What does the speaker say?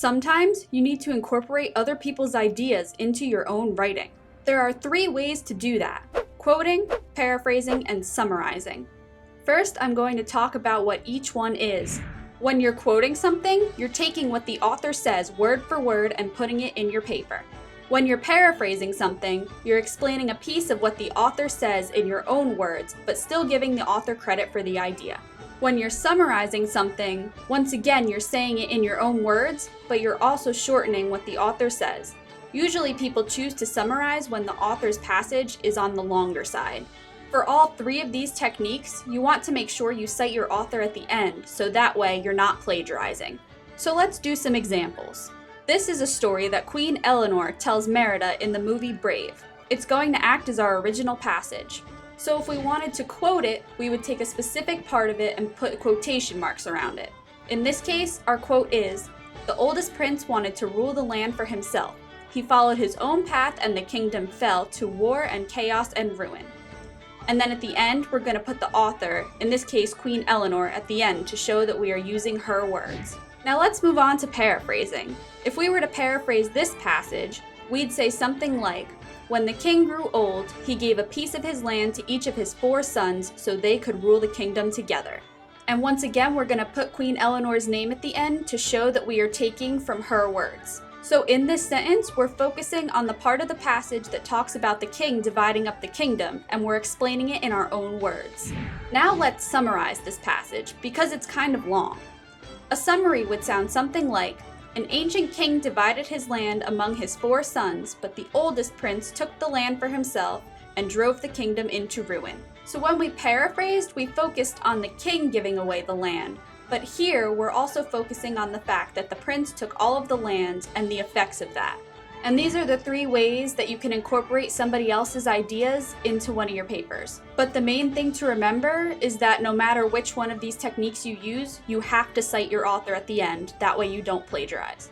Sometimes you need to incorporate other people's ideas into your own writing. There are 3 ways to do that: quoting, paraphrasing, and summarizing. First, I'm going to talk about what each one is. When you're quoting something, you're taking what the author says word for word and putting it in your paper. When you're paraphrasing something, you're explaining a piece of what the author says in your own words, but still giving the author credit for the idea. When you're summarizing something, once again, you're saying it in your own words, but you're also shortening what the author says. Usually people choose to summarize when the author's passage is on the longer side. For all 3 of these techniques, you want to make sure you cite your author at the end, so that way you're not plagiarizing. So let's do some examples. This is a story that Queen Eleanor tells Merida in the movie Brave. It's going to act as our original passage. So if we wanted to quote it, we would take a specific part of it and put quotation marks around it. In this case, our quote is, "The oldest prince wanted to rule the land for himself. He followed his own path and the kingdom fell to war and chaos and ruin." And then at the end, we're going to put the author, in this case Queen Eleanor, at the end to show that we are using her words. Now let's move on to paraphrasing. If we were to paraphrase this passage, we'd say something like, "When the king grew old, he gave a piece of his land to each of his 4 sons so they could rule the kingdom together." And once again, we're going to put Queen Eleanor's name at the end to show that we are taking from her words. So in this sentence, we're focusing on the part of the passage that talks about the king dividing up the kingdom, and we're explaining it in our own words. Now let's summarize this passage, because it's kind of long. A summary would sound something like, "An ancient king divided his land among his 4 sons, but the oldest prince took the land for himself and drove the kingdom into ruin." So when we paraphrased, we focused on the king giving away the land. But here, we're also focusing on the fact that the prince took all of the land and the effects of that. And these are the 3 ways that you can incorporate somebody else's ideas into one of your papers. But the main thing to remember is that no matter which one of these techniques you use, you have to cite your author at the end. That way you don't plagiarize.